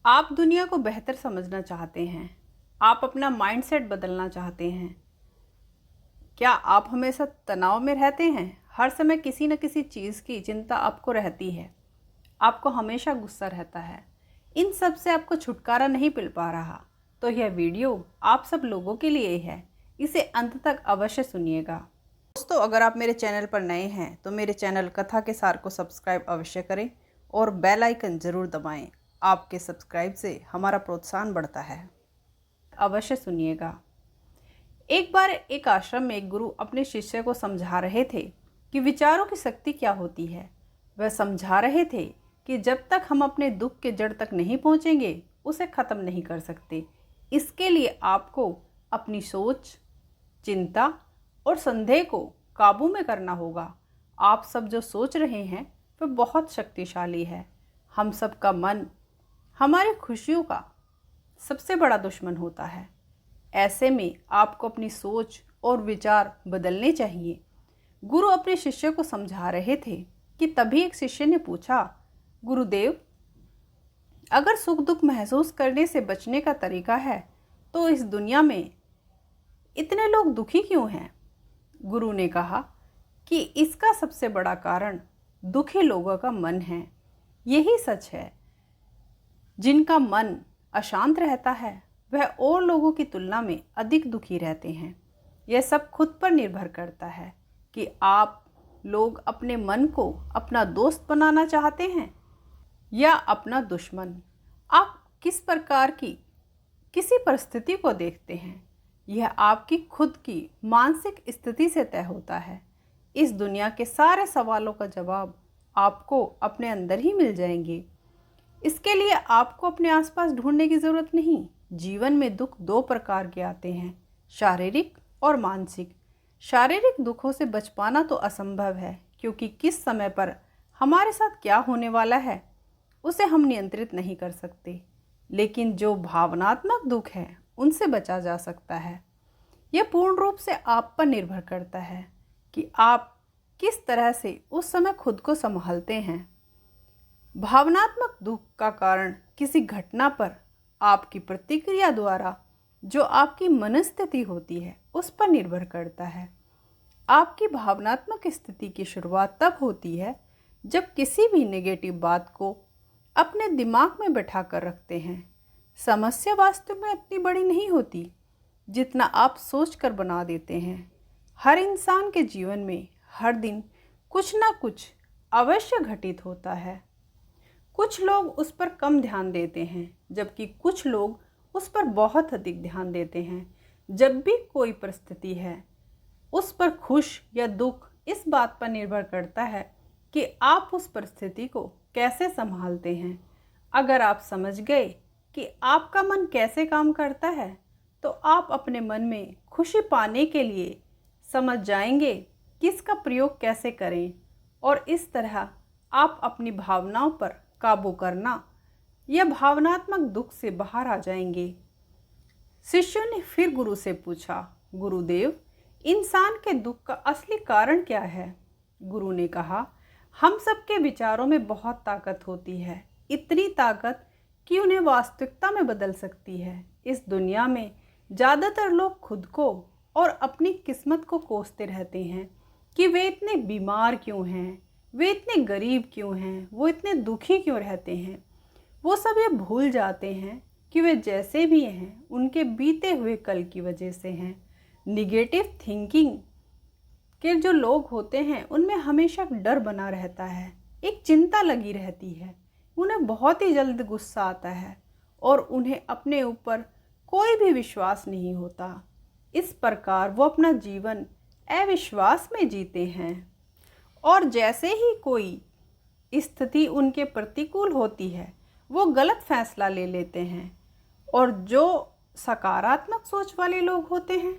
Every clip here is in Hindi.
आप दुनिया को बेहतर समझना चाहते हैं। आप अपना माइंडसेट बदलना चाहते हैं। क्या आप हमेशा तनाव में रहते हैं? हर समय किसी न किसी चीज़ की चिंता आपको रहती है। आपको हमेशा गुस्सा रहता है। इन सब से आपको छुटकारा नहीं मिल पा रहा, तो यह वीडियो आप सब लोगों के लिए है। इसे अंत तक अवश्य सुनिएगा। दोस्तों, अगर आप मेरे चैनल पर नए हैं तो मेरे चैनल कथा के सार को सब्सक्राइब अवश्य करें और बेल आइकन ज़रूर दबाएं। आपके सब्सक्राइब से हमारा प्रोत्साहन बढ़ता है। अवश्य सुनिएगा। एक बार एक आश्रम में एक गुरु अपने शिष्य को समझा रहे थे कि विचारों की शक्ति क्या होती है। वह समझा रहे थे कि जब तक हम अपने दुख के जड़ तक नहीं पहुंचेंगे, उसे ख़त्म नहीं कर सकते। इसके लिए आपको अपनी सोच, चिंता और संदेह को काबू में करना होगा। आप सब जो सोच रहे हैं वह बहुत शक्तिशाली है। हम सब का मन हमारी खुशियों का सबसे बड़ा दुश्मन होता है। ऐसे में आपको अपनी सोच और विचार बदलने चाहिए। गुरु अपने शिष्य को समझा रहे थे कि तभी एक शिष्य ने पूछा, गुरुदेव, अगर सुख दुख महसूस करने से बचने का तरीका है तो इस दुनिया में इतने लोग दुखी क्यों हैं? गुरु ने कहा कि इसका सबसे बड़ा कारण दुखी लोगों का मन है। यही सच है। जिनका मन अशांत रहता है वह और लोगों की तुलना में अधिक दुखी रहते हैं। यह सब खुद पर निर्भर करता है कि आप लोग अपने मन को अपना दोस्त बनाना चाहते हैं या अपना दुश्मन। आप किस प्रकार की किसी परिस्थिति को देखते हैं, यह आपकी खुद की मानसिक स्थिति से तय होता है। इस दुनिया के सारे सवालों का जवाब आपको अपने अंदर ही मिल जाएंगे। इसके लिए आपको अपने आसपास ढूंढने की ज़रूरत नहीं। जीवन में दुख दो प्रकार के आते हैं, शारीरिक और मानसिक। शारीरिक दुखों से बच पाना तो असंभव है, क्योंकि किस समय पर हमारे साथ क्या होने वाला है उसे हम नियंत्रित नहीं कर सकते। लेकिन जो भावनात्मक दुख है उनसे बचा जा सकता है। यह पूर्ण रूप से आप पर निर्भर करता है कि आप किस तरह से उस समय खुद को संभालते हैं। भावनात्मक दुख का कारण किसी घटना पर आपकी प्रतिक्रिया द्वारा जो आपकी मनस्थिति होती है उस पर निर्भर करता है। आपकी भावनात्मक स्थिति की शुरुआत तब होती है जब किसी भी नेगेटिव बात को अपने दिमाग में बैठा कर रखते हैं। समस्या वास्तव में इतनी बड़ी नहीं होती जितना आप सोच कर बना देते हैं। हर इंसान के जीवन में हर दिन कुछ ना कुछ अवश्य घटित होता है। कुछ लोग उस पर कम ध्यान देते हैं, जबकि कुछ लोग उस पर बहुत अधिक ध्यान देते हैं। जब भी कोई परिस्थिति है, उस पर खुश या दुख इस बात पर निर्भर करता है कि आप उस परिस्थिति को कैसे संभालते हैं। अगर आप समझ गए कि आपका मन कैसे काम करता है, तो आप अपने मन में खुशी पाने के लिए समझ जाएंगे कि इसका प्रयोग कैसे करें, और इस तरह आप अपनी भावनाओं पर काबू करना या भावनात्मक दुख से बाहर आ जाएंगे। शिष्यों ने फिर गुरु से पूछा, गुरुदेव, इंसान के दुख का असली कारण क्या है? गुरु ने कहा, हम सबके विचारों में बहुत ताकत होती है। इतनी ताकत कि उन्हें वास्तविकता में बदल सकती है। इस दुनिया में ज़्यादातर लोग खुद को और अपनी किस्मत को कोसते रहते हैं कि वे इतने बीमार क्यों हैं, वे इतने गरीब क्यों हैं, वो इतने दुखी क्यों रहते हैं। वो सब ये भूल जाते हैं कि वे जैसे भी हैं उनके बीते हुए कल की वजह से हैं। निगेटिव थिंकिंग के जो लोग होते हैं उनमें हमेशा डर बना रहता है, एक चिंता लगी रहती है। उन्हें बहुत ही जल्द गुस्सा आता है और उन्हें अपने ऊपर कोई भी विश्वास नहीं होता। इस प्रकार वो अपना जीवन अविश्वास में जीते हैं, और जैसे ही कोई स्थिति उनके प्रतिकूल होती है वो गलत फैसला ले लेते हैं। और जो सकारात्मक सोच वाले लोग होते हैं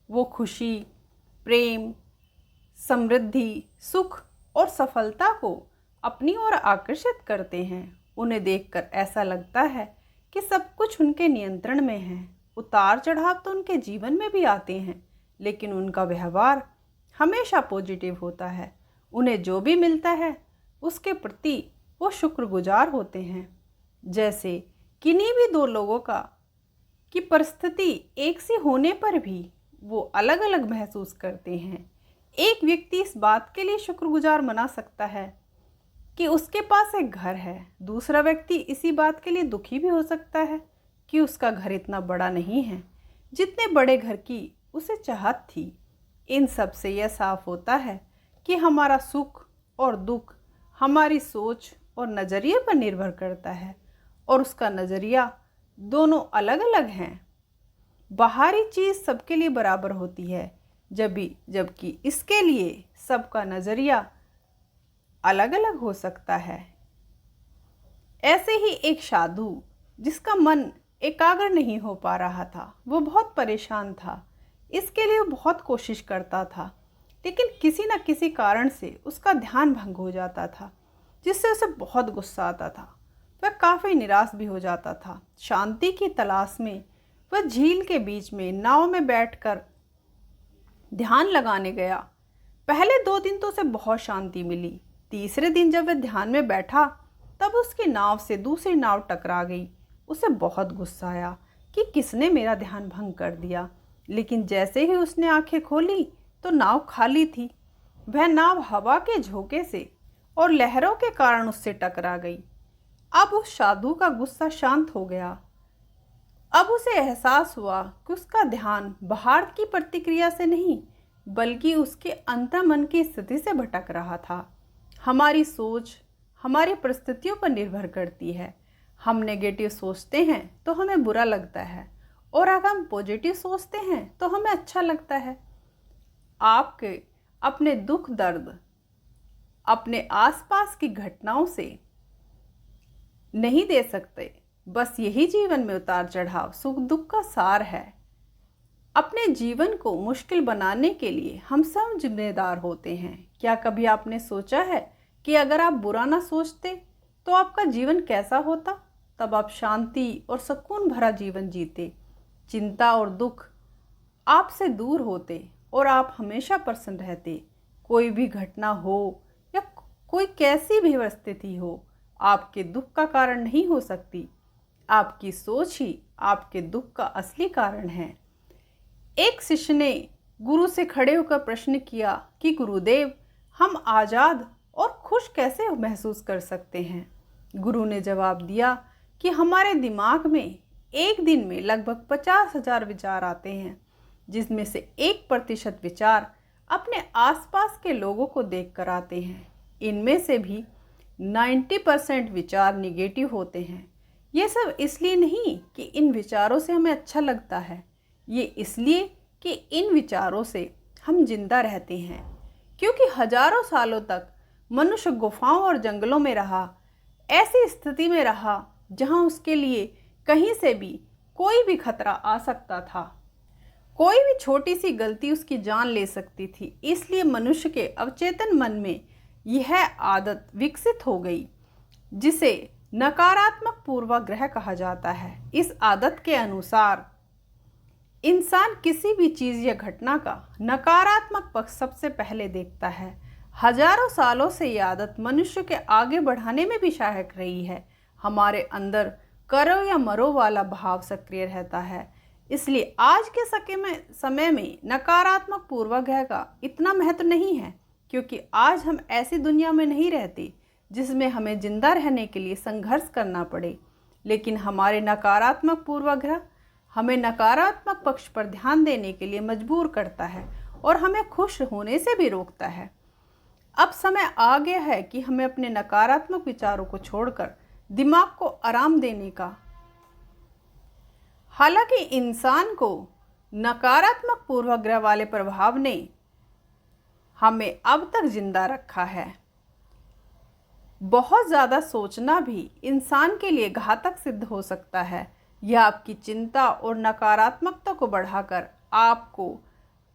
वो खुशी, प्रेम, समृद्धि, सुख और सफलता को अपनी ओर आकर्षित करते हैं। उन्हें देखकर ऐसा लगता है कि सब कुछ उनके नियंत्रण में है। उतार चढ़ाव तो उनके जीवन में भी आते हैं, लेकिन उनका व्यवहार हमेशा पॉजिटिव होता है। उन्हें जो भी मिलता है उसके प्रति वो शुक्रगुजार होते हैं। जैसे किन्हीं भी दो लोगों का की परिस्थिति एक सी होने पर भी वो अलग अलग महसूस करते हैं। एक व्यक्ति इस बात के लिए शुक्रगुजार मना सकता है कि उसके पास एक घर है, दूसरा व्यक्ति इसी बात के लिए दुखी भी हो सकता है कि उसका घर इतना बड़ा नहीं है जितने बड़े घर की उसे चाहत थी। इन सब से यह साफ होता है कि हमारा सुख और दुख हमारी सोच और नज़रिए पर निर्भर करता है, और उसका नज़रिया दोनों अलग अलग हैं। बाहरी चीज़ सबके लिए बराबर होती है, जबकि इसके लिए सबका नज़रिया अलग अलग हो सकता है। ऐसे ही एक साधु जिसका मन एकाग्र नहीं हो पा रहा था, वो बहुत परेशान था। इसके लिए वो बहुत कोशिश करता था, लेकिन किसी न किसी कारण से उसका ध्यान भंग हो जाता था, जिससे उसे बहुत गुस्सा आता था। वह काफ़ी निराश भी हो जाता था। शांति की तलाश में वह झील के बीच में नाव में बैठकर ध्यान लगाने गया। पहले 2 दिन तो उसे बहुत शांति मिली। तीसरे दिन जब वह ध्यान में बैठा तब उसकी नाव से दूसरी नाव टकरा गई। उसे बहुत गुस्सा आया कि किसने मेरा ध्यान भंग कर दिया, लेकिन जैसे ही उसने आंखें खोली तो नाव खाली थी। वह नाव हवा के झोंके से और लहरों के कारण उससे टकरा गई। अब उस साधु का गुस्सा शांत हो गया। अब उसे एहसास हुआ कि उसका ध्यान बाहर की प्रतिक्रिया से नहीं, बल्कि उसके अंतर्मन की स्थिति से भटक रहा था। हमारी सोच हमारी परिस्थितियों पर निर्भर करती है। हम नेगेटिव सोचते हैं तो हमें बुरा लगता है, और अगर हम पॉजिटिव सोचते हैं तो हमें अच्छा लगता है। आपके अपने दुख दर्द अपने आसपास की घटनाओं से नहीं दे सकते। बस यही जीवन में उतार चढ़ाव सुख दुख का सार है। अपने जीवन को मुश्किल बनाने के लिए हम सब जिम्मेदार होते हैं। क्या कभी आपने सोचा है कि अगर आप बुरा ना सोचते तो आपका जीवन कैसा होता? तब आप शांति और सुकून भरा जीवन जीते, चिंता और दुख आपसे दूर होते और आप हमेशा प्रसन्न रहते। कोई भी घटना हो या कोई कैसी भी परिस्थिति हो, आपके दुख का कारण नहीं हो सकती। आपकी सोच ही आपके दुख का असली कारण है। एक शिष्य ने गुरु से खड़े होकर प्रश्न किया कि गुरुदेव, हम आज़ाद और खुश कैसे महसूस कर सकते हैं? गुरु ने जवाब दिया कि हमारे दिमाग में एक दिन में लगभग 50,000 विचार आते हैं, जिसमें से 1% विचार अपने आसपास के लोगों को देखकर आते हैं। इनमें से भी 90% विचार निगेटिव होते हैं। ये सब इसलिए नहीं कि इन विचारों से हमें अच्छा लगता है, ये इसलिए कि इन विचारों से हम जिंदा रहते हैं। क्योंकि हजारों सालों तक मनुष्य गुफाओं और जंगलों में रहा, ऐसी स्थिति में रहा जहां उसके लिए कहीं से भी कोई भी खतरा आ सकता था। कोई भी छोटी सी गलती उसकी जान ले सकती थी। इसलिए मनुष्य के अवचेतन मन में यह आदत विकसित हो गई, जिसे नकारात्मक पूर्वाग्रह कहा जाता है। इस आदत के अनुसार इंसान किसी भी चीज़ या घटना का नकारात्मक पक्ष सबसे पहले देखता है। हजारों सालों से यह आदत मनुष्य के आगे बढ़ाने में भी सहायक रही है। हमारे अंदर करो या मरो वाला भाव सक्रिय रहता है। इसलिए आज के समय में नकारात्मक पूर्वाग्रह का इतना महत्व नहीं है, क्योंकि आज हम ऐसी दुनिया में नहीं रहते जिसमें हमें जिंदा रहने के लिए संघर्ष करना पड़े। लेकिन हमारे नकारात्मक पूर्वाग्रह हमें नकारात्मक पक्ष पर ध्यान देने के लिए मजबूर करता है और हमें खुश होने से भी रोकता है। अब समय आ गया है कि हमें अपने नकारात्मक विचारों को छोड़कर दिमाग को आराम देने का। हालांकि इंसान को नकारात्मक पूर्वाग्रह वाले प्रभाव ने हमें अब तक जिंदा रखा है। बहुत ज़्यादा सोचना भी इंसान के लिए घातक सिद्ध हो सकता है। यह आपकी चिंता और नकारात्मकता को बढ़ाकर आपको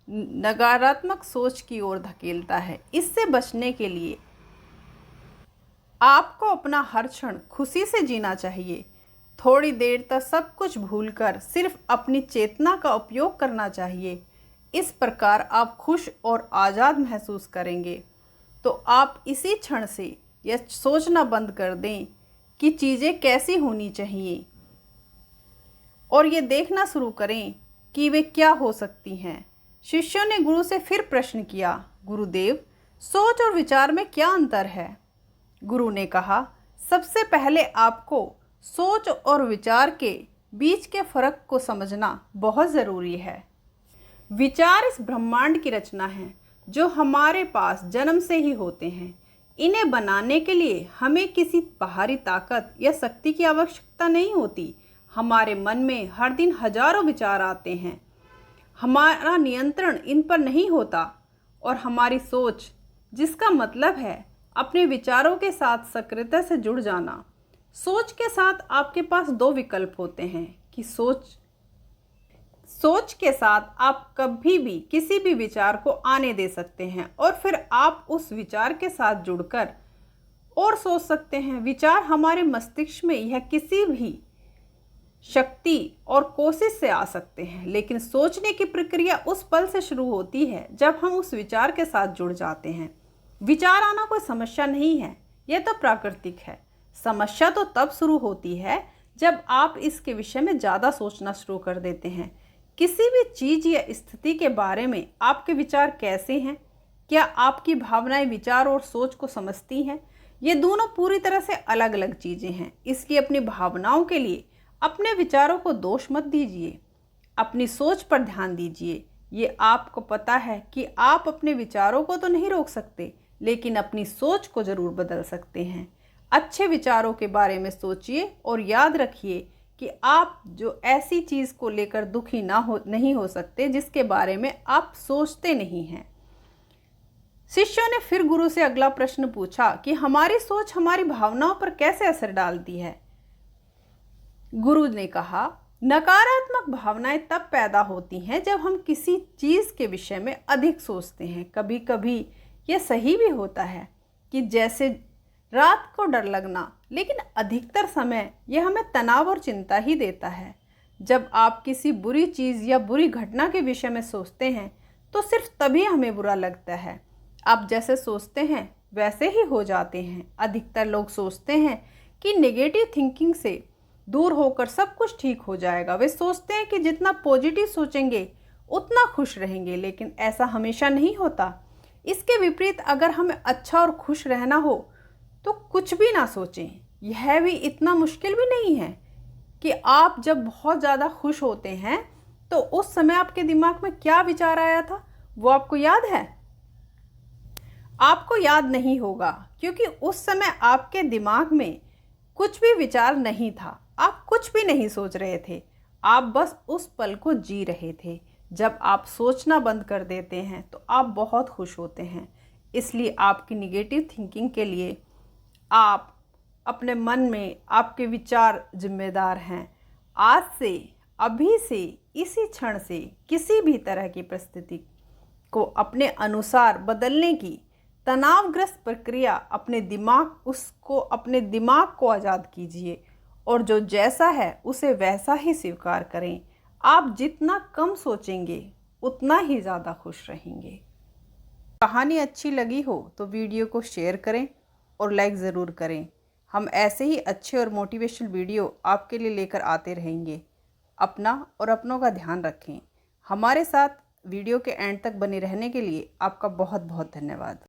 नकारात्मक सोच की ओर धकेलता है। इससे बचने के लिए आपको अपना हर क्षण खुशी से जीना चाहिए। थोड़ी देर तक सब कुछ भूलकर सिर्फ अपनी चेतना का उपयोग करना चाहिए। इस प्रकार आप खुश और आज़ाद महसूस करेंगे। तो आप इसी क्षण से यह सोचना बंद कर दें कि चीज़ें कैसी होनी चाहिए। और ये देखना शुरू करें कि वे क्या हो सकती हैं। शिष्यों ने गुरु से फिर प्रश्न किया, गुरुदेव, सोच और विचार में क्या अंतर है? गुरु ने कहा, सबसे पहले आपको सोच और विचार के बीच के फर्क को समझना बहुत ज़रूरी है। विचार इस ब्रह्मांड की रचना है जो हमारे पास जन्म से ही होते हैं। इन्हें बनाने के लिए हमें किसी बाहरी ताकत या शक्ति की आवश्यकता नहीं होती। हमारे मन में हर दिन हजारों विचार आते हैं। हमारा नियंत्रण इन पर नहीं होता और हमारी सोच, जिसका मतलब है अपने विचारों के साथ सक्रियता से जुड़ जाना। सोच के साथ आपके पास दो विकल्प होते हैं कि सोच के साथ आप कभी भी किसी भी विचार को आने दे सकते हैं और फिर आप उस विचार के साथ जुड़कर और सोच सकते हैं। विचार हमारे मस्तिष्क में यह किसी भी शक्ति और कोशिश से आ सकते हैं, लेकिन सोचने की प्रक्रिया उस पल से शुरू होती है जब हम उस विचार के साथ जुड़ जाते हैं। विचार आना कोई समस्या नहीं है, यह तो प्राकृतिक है। समस्या तो तब शुरू होती है जब आप इसके विषय में ज़्यादा सोचना शुरू कर देते हैं। किसी भी चीज़ या स्थिति के बारे में आपके विचार कैसे हैं? क्या आपकी भावनाएं विचार और सोच को समझती हैं? ये दोनों पूरी तरह से अलग अलग चीज़ें हैं। इसलिए अपनी भावनाओं के लिए अपने विचारों को दोष मत दीजिए, अपनी सोच पर ध्यान दीजिए। ये आपको पता है कि आप अपने विचारों को तो नहीं रोक सकते, लेकिन अपनी सोच को ज़रूर बदल सकते हैं। अच्छे विचारों के बारे में सोचिए और याद रखिए कि आप जो ऐसी चीज़ को लेकर दुखी नहीं हो सकते जिसके बारे में आप सोचते नहीं हैं। शिष्यों ने फिर गुरु से अगला प्रश्न पूछा कि हमारी सोच हमारी भावनाओं पर कैसे असर डालती है? गुरु ने कहा, नकारात्मक भावनाएं तब पैदा होती हैं जब हम किसी चीज़ के विषय में अधिक सोचते हैं। कभी कभी यह सही भी होता है कि जैसे रात को डर लगना, लेकिन अधिकतर समय यह हमें तनाव और चिंता ही देता है। जब आप किसी बुरी चीज़ या बुरी घटना के विषय में सोचते हैं तो सिर्फ तभी हमें बुरा लगता है। आप जैसे सोचते हैं वैसे ही हो जाते हैं। अधिकतर लोग सोचते हैं कि नेगेटिव थिंकिंग से दूर होकर सब कुछ ठीक हो जाएगा। वे सोचते हैं कि जितना पॉजिटिव सोचेंगे उतना खुश रहेंगे, लेकिन ऐसा हमेशा नहीं होता। इसके विपरीत अगर हमें अच्छा और खुश रहना हो तो कुछ भी ना सोचें। यह भी इतना मुश्किल भी नहीं है कि आप जब बहुत ज़्यादा खुश होते हैं तो उस समय आपके दिमाग में क्या विचार आया था, वो आपको याद है? आपको याद नहीं होगा, क्योंकि उस समय आपके दिमाग में कुछ भी विचार नहीं था। आप कुछ भी नहीं सोच रहे थे, आप बस उस पल को जी रहे थे। जब आप सोचना बंद कर देते हैं तो आप बहुत खुश होते हैं। इसलिए आपकी निगेटिव थिंकिंग के लिए आप अपने मन में आपके विचार जिम्मेदार हैं। आज से, अभी से, इसी क्षण से किसी भी तरह की परिस्थिति को अपने अनुसार बदलने की तनावग्रस्त प्रक्रिया अपने दिमाग को आज़ाद कीजिए और जो जैसा है उसे वैसा ही स्वीकार करें। आप जितना कम सोचेंगे उतना ही ज़्यादा खुश रहेंगे। कहानी अच्छी लगी हो तो वीडियो को शेयर करें और लाइक ज़रूर करें। हम ऐसे ही अच्छे और मोटिवेशनल वीडियो आपके लिए लेकर आते रहेंगे। अपना और अपनों का ध्यान रखें। हमारे साथ वीडियो के एंड तक बने रहने के लिए आपका बहुत बहुत धन्यवाद।